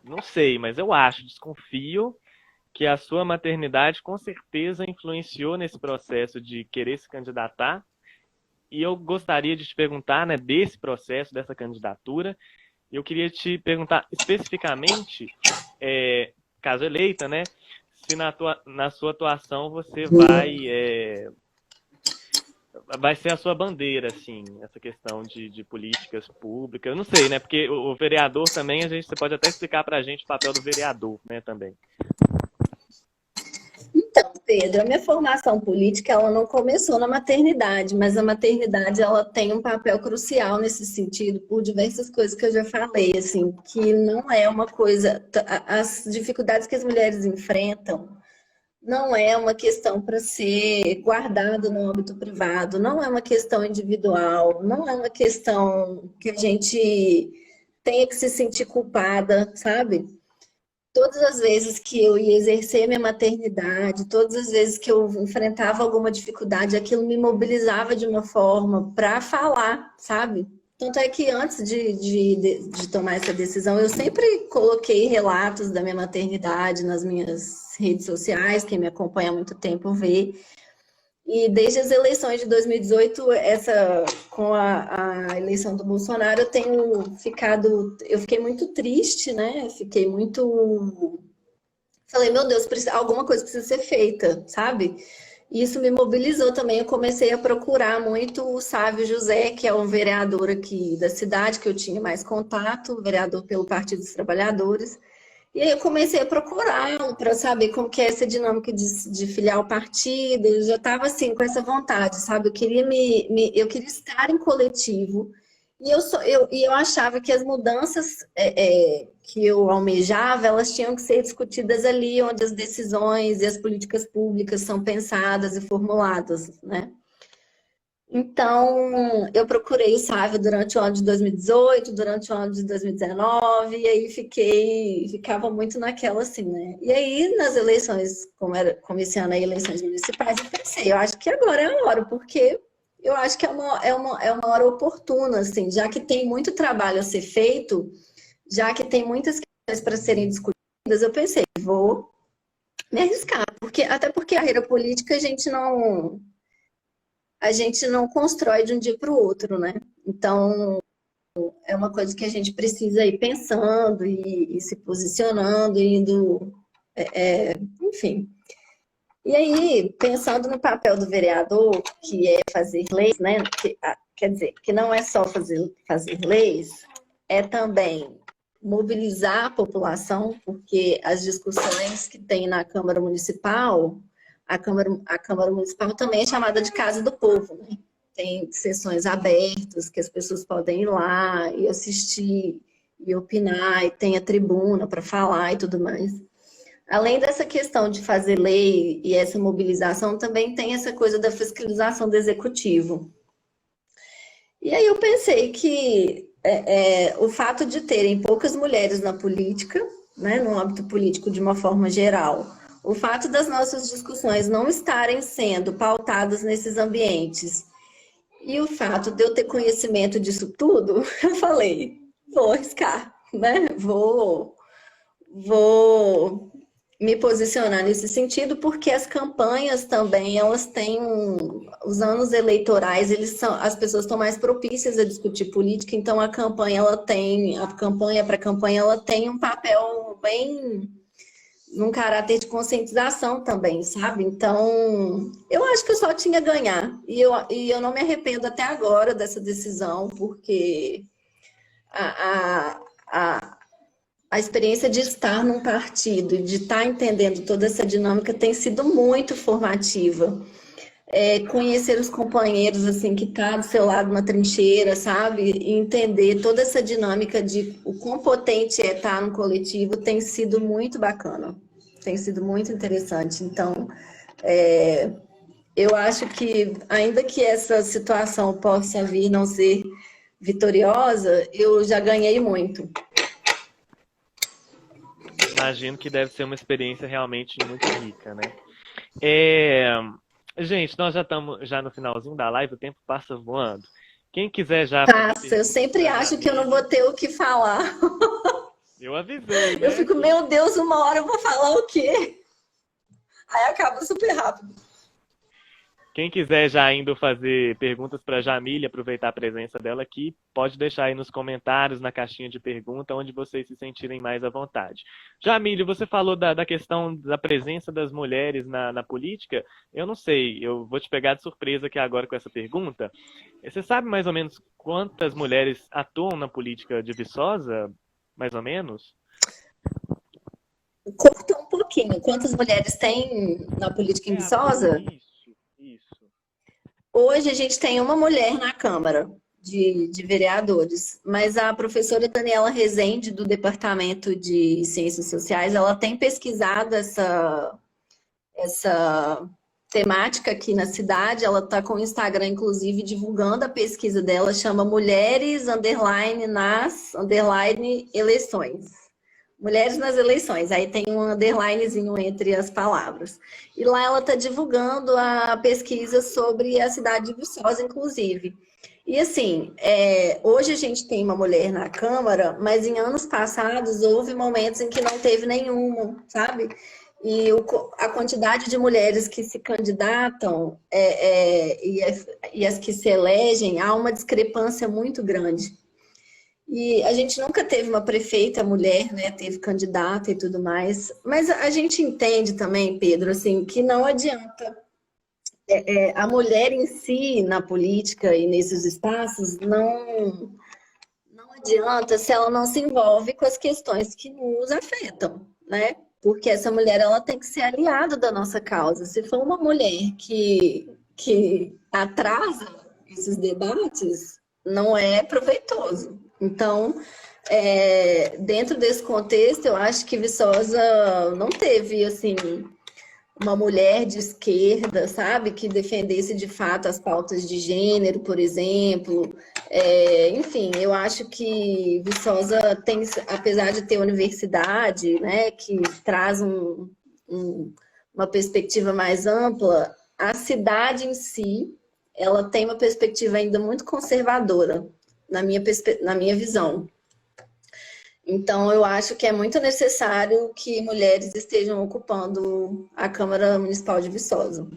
não sei, mas eu acho, desconfio que a sua maternidade com certeza influenciou nesse processo de querer se candidatar. E eu gostaria de te perguntar, né, desse processo, dessa candidatura, eu queria te perguntar especificamente, caso eleita, né, se na sua atuação você vai ser a sua bandeira, assim, essa questão de políticas públicas. Eu não sei, né, porque o vereador também, você pode até explicar pra gente o papel do vereador, né, também. Então, Pedro, a minha formação política ela não começou na maternidade, mas a maternidade ela tem um papel crucial nesse sentido por diversas coisas que eu já falei, assim, que não é uma coisa, as dificuldades que as mulheres enfrentam não é uma questão para ser guardado no âmbito privado, não é uma questão individual, não é uma questão que a gente tenha que se sentir culpada, sabe? Todas as vezes que eu ia exercer minha maternidade, todas as vezes que eu enfrentava alguma dificuldade, aquilo me mobilizava de uma forma para falar, sabe? Tanto é que antes de tomar essa decisão, eu sempre coloquei relatos da minha maternidade nas minhas redes sociais, quem me acompanha há muito tempo vê. E desde as eleições de 2018, com a eleição do Bolsonaro, eu fiquei muito triste, né? Fiquei muito. Falei, meu Deus, alguma coisa precisa ser feita, sabe? E isso me mobilizou também. Eu comecei a procurar muito o Sávio José, que é um vereador aqui da cidade, que eu tinha mais contato, vereador pelo Partido dos Trabalhadores. E aí eu comecei a procurar para saber como que é essa dinâmica de filiar o partido. Eu já estava assim com essa vontade, sabe? Eu queria eu queria estar em coletivo. E eu achava que as mudanças que eu almejava, elas tinham que ser discutidas ali, onde as decisões e as políticas públicas são pensadas e formuladas, né? Então, eu procurei o Sávio durante o ano de 2018, durante o ano de 2019, e aí ficava muito naquela assim, né? E aí, nas eleições, como esse ano é eleições municipais, eu pensei, eu acho que agora é a hora, porque eu acho que é uma hora oportuna, assim, já que tem muito trabalho a ser feito, já que tem muitas questões para serem discutidas, eu pensei, vou me arriscar, até porque a carreira política a gente não constrói de um dia para o outro, né? Então, é uma coisa que a gente precisa ir pensando e se posicionando, enfim. E aí, pensando no papel do vereador, que é fazer leis, né? Quer dizer, que não é só fazer leis, é também mobilizar a população, porque as discussões que tem na Câmara Municipal, a Câmara Municipal também é chamada de Casa do Povo, né? Tem sessões abertas que as pessoas podem ir lá e assistir e opinar, e tem a tribuna para falar e tudo mais. Além dessa questão de fazer lei e essa mobilização, também tem essa coisa da fiscalização do executivo. E aí eu pensei que o fato de terem poucas mulheres na política, né, no âmbito político de uma forma geral, o fato das nossas discussões não estarem sendo pautadas nesses ambientes, e o fato de eu ter conhecimento disso tudo, eu falei, vou arriscar, né? Vou me posicionar nesse sentido, porque as campanhas também, elas têm os anos eleitorais, as pessoas estão mais propícias a discutir política, então a campanha ela tem um papel bem num caráter de conscientização também, sabe? Então, eu acho que eu só tinha a ganhar, e eu não me arrependo até agora dessa decisão, porque a experiência de estar num partido, de estar entendendo toda essa dinâmica tem sido muito formativa. Conhecer os companheiros, assim, que tá do seu lado na trincheira, sabe? E entender toda essa dinâmica de o quão potente é estar no coletivo tem sido muito bacana. Tem sido muito interessante. Então, eu acho que, ainda que essa situação possa vir não ser vitoriosa, eu já ganhei muito. Imagino que deve ser uma experiência realmente muito rica, né? É, Gente, nós já estamos já no finalzinho da live, o tempo passa voando. Quem quiser já fazer Passa, eu perguntas sempre para a acho que eu não vou Jamile, ter o que falar. eu avisei, Eu né? fico, meu Deus, uma hora eu vou falar o quê? Aí acaba super rápido. Quem quiser já indo fazer perguntas para a Jamile, aproveitar a presença dela aqui, pode deixar aí nos comentários, na caixinha de pergunta, onde vocês se sentirem mais à vontade. Jamile, você falou da questão da presença das mulheres na política. Eu não sei, eu vou te pegar de surpresa aqui agora com essa pergunta. Você sabe mais ou menos quantas mulheres atuam na política de Viçosa? Mais ou menos? Conta um pouquinho. Quantas mulheres tem na política em Viçosa? Isso. Hoje a gente tem uma mulher na Câmara de Vereadores, mas a professora Daniela Rezende, do Departamento de Ciências Sociais, ela tem pesquisado essa temática aqui na cidade. Ela está com o Instagram, inclusive, divulgando a pesquisa dela, chama Mulheres nas Eleições. Mulheres nas Eleições, aí tem um underlinezinho entre as palavras. E lá ela está divulgando a pesquisa sobre a cidade de Viçosa, inclusive. E assim, hoje a gente tem uma mulher na Câmara, mas em anos passados houve momentos em que não teve nenhuma, sabe? E a quantidade de mulheres que se candidatam e as que se elegem, há uma discrepância muito grande. E a gente nunca teve uma prefeita mulher, né? Teve candidata e tudo mais. Mas a gente entende também, Pedro, assim, que não adianta. A mulher em si, na política e nesses espaços, não adianta se ela não se envolve com as questões que nos afetam, né? Porque essa mulher, ela tem que ser aliada da nossa causa. Se for uma mulher que atrasa esses debates, não é proveitoso. Então, dentro desse contexto, eu acho que Viçosa não teve, assim, uma mulher de esquerda, sabe, que defendesse de fato as pautas de gênero, por exemplo. Enfim, eu acho que Viçosa tem, apesar de ter universidade, né, que traz uma perspectiva mais ampla, a cidade em si, ela tem uma perspectiva ainda muito conservadora, na minha visão. Então, eu acho que é muito necessário que mulheres estejam ocupando a Câmara Municipal de Viçosa.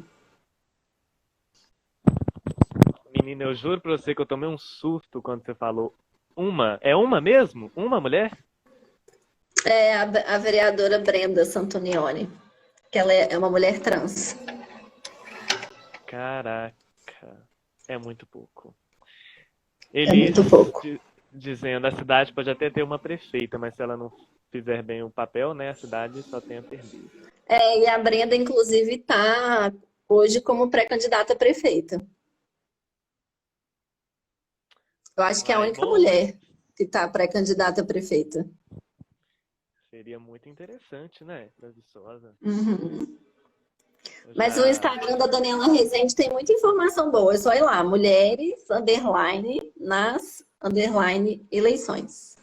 Menina, eu juro pra você que eu tomei um susto quando você falou uma. É uma mesmo? Uma mulher? É a vereadora Brenda Santonioni, que ela é uma mulher trans. Caraca, é muito pouco. É muito pouco. Dizendo, a cidade pode até ter uma prefeita, mas se ela não fizer bem o papel, né, a cidade só tem a perder. E a Brenda, inclusive, está hoje como pré-candidata a prefeita. Eu acho que é a única mulher que está pré-candidata a prefeita. Seria muito interessante, né, para Viçosa. Uhum. Mas o Instagram da Daniela Rezende tem muita informação boa. É só ir lá, mulheres, _eleições.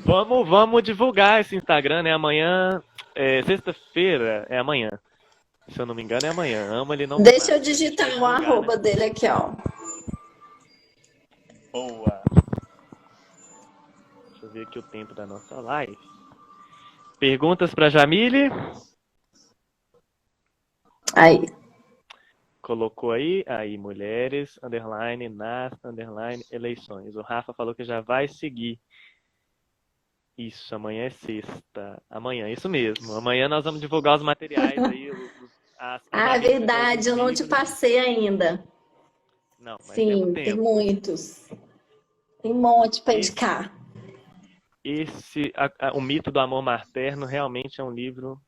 Vamos divulgar esse Instagram, né? Amanhã, sexta-feira, é amanhã. Se eu não me engano, é amanhã. Ama ele não. Deixa eu digitar o arroba dele aqui, ó. Boa. Deixa eu ver aqui o tempo da nossa live. Perguntas para Jamile? Aí. Colocou aí, mulheres, _eleições. O Rafa falou que já vai seguir. Isso, amanhã é sexta. Amanhã, isso mesmo. Amanhã nós vamos divulgar os materiais aí. É verdade, eu não te passei ainda. Não, mas sim, tem muitos. Tem um monte para indicar. O Mito do Amor Materno realmente é um livro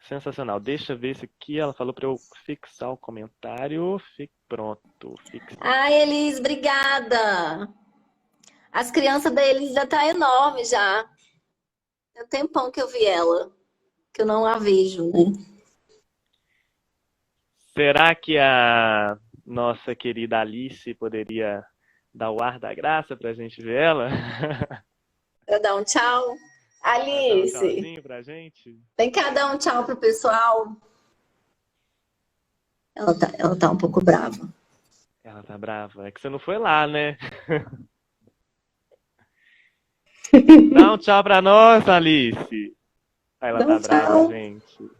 sensacional. Deixa eu ver se aqui ela falou para eu fixar o comentário. Pronto. Elis, obrigada. As crianças da Elis já tá enorme já. Tem um tempão que eu vi ela, que eu não a vejo, né? Será que a nossa querida Alice poderia dar o ar da graça pra gente ver ela? Pra dar um tchau. Vai dar um Alice, tchauzinho pra gente? vem cá dar um tchau pro pessoal. Ela tá um pouco brava. Ela tá brava. É que você não foi lá, né? Dá um tchau pra nós, Alice. Ah, ela Dá um tá brava, tchau. gente.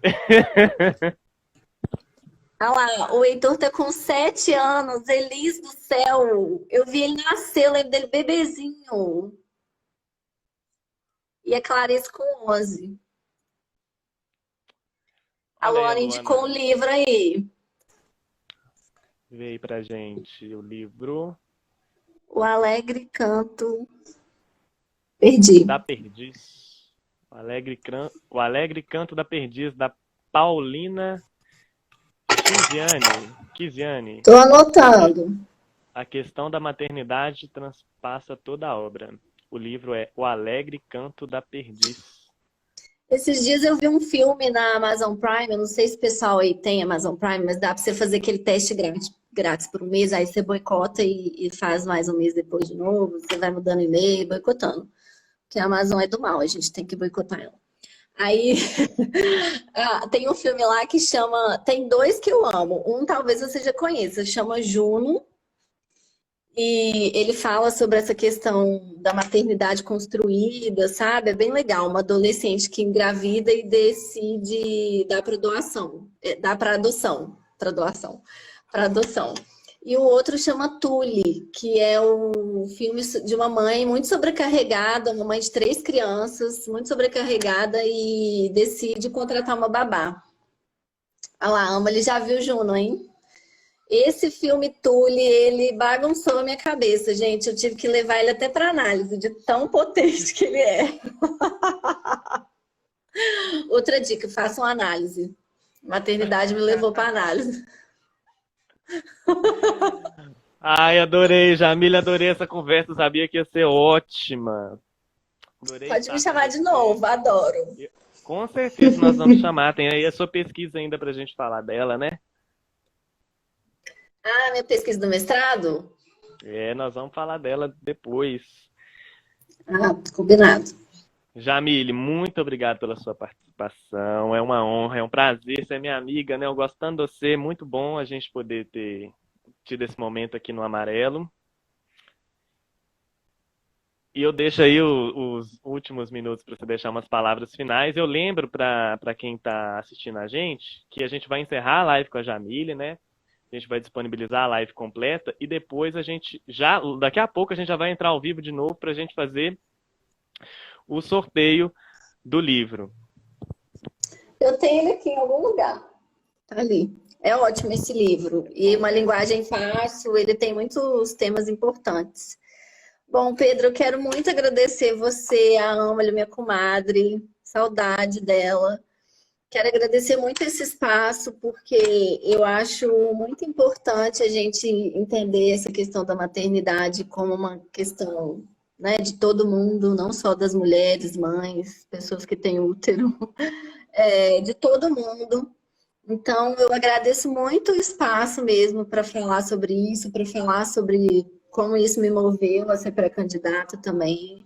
Olha lá, o Heitor tá com 7 anos. Elis do céu. Eu vi ele nascer, eu lembro dele bebezinho. E a Clarice com 11. A Olha aí a Luana indicou um Luana. livro aí. Veio pra gente o livro O Alegre Canto. Perdi. da Perdiz. O Alegre Canto da Perdiz, da Paulina Kisiane. Tô anotando. A questão da maternidade transpassa toda a obra. O livro é O Alegre Canto da Perdiz. Esses dias eu vi um filme na Amazon Prime. Eu não sei se o pessoal aí tem Amazon Prime, mas dá pra você fazer aquele teste grátis por um mês. Aí você boicota e faz mais um mês depois de novo. Você vai mudando e-mail, boicotando. Porque a Amazon é do mal, a gente tem que boicotar ela. Aí tem um filme lá que chama. Tem dois que eu amo. Um talvez você já conheça, chama Juno. E ele fala sobre essa questão da maternidade construída, sabe? É bem legal. Uma adolescente que engravida e decide dar para doação, dar para adoção, para doação, para adoção. E o outro chama Tule, que é um filme de uma mãe muito sobrecarregada, uma mãe de 3 crianças, muito sobrecarregada e decide contratar uma babá. Olha lá, Ama, ele já viu Juno, hein? Esse filme Tule, ele bagunçou a minha cabeça, gente. Eu tive que levar ele até para análise, de tão potente que ele é. Outra dica, façam análise. Maternidade me levou para análise. Ai, adorei, Jamília, adorei essa conversa. Sabia que ia ser ótima. Adorei Pode me estar com chamar de você. novo, adoro. Com certeza nós vamos chamar. Tem aí a sua pesquisa ainda pra gente falar dela, né? Ah, minha pesquisa do mestrado? É, nós vamos falar dela depois. Ah, combinado. Jamile, muito obrigado pela sua participação. É uma honra, é um prazer. Você é minha amiga, né? Eu gostando de você. Muito bom a gente poder ter tido esse momento aqui no Amarelo. E eu deixo aí os últimos minutos para você deixar umas palavras finais. Eu lembro para quem está assistindo a gente que a gente vai encerrar a live com a Jamile, né? A gente vai disponibilizar a live completa e depois daqui a pouco a gente já vai entrar ao vivo de novo para a gente fazer o sorteio do livro. Eu tenho ele aqui em algum lugar. Tá ali. É ótimo esse livro. E uma linguagem fácil, ele tem muitos temas importantes. Bom, Pedro, eu quero muito agradecer você, a Amália, minha comadre. Saudade dela. Quero agradecer muito esse espaço, porque eu acho muito importante a gente entender essa questão da maternidade como uma questão, né, de todo mundo, não só das mulheres, mães, pessoas que têm útero, de todo mundo. Então, eu agradeço muito o espaço mesmo para falar sobre isso, para falar sobre como isso me moveu a ser pré-candidata também.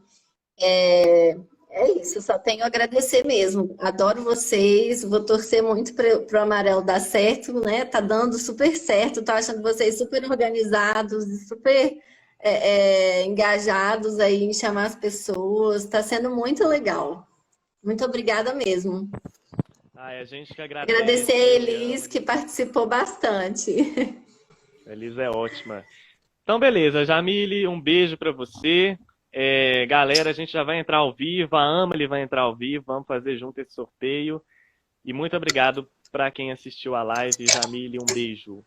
É isso, só tenho a agradecer mesmo. Adoro vocês, vou torcer muito para o Amarelo dar certo, né? Tá dando super certo, tô achando vocês super organizados e super engajados aí em chamar as pessoas. Tá sendo muito legal. Muito obrigada mesmo. Ai, a gente que agradece, Agradecer a eu e Elis, Ana. que participou bastante. A Elisa é ótima. Então, beleza, Jamile, um beijo para você. Galera, a gente já vai entrar ao vivo, a Amelie vai entrar ao vivo, vamos fazer junto esse sorteio. E muito obrigado para quem assistiu a live. Jamile, um beijo.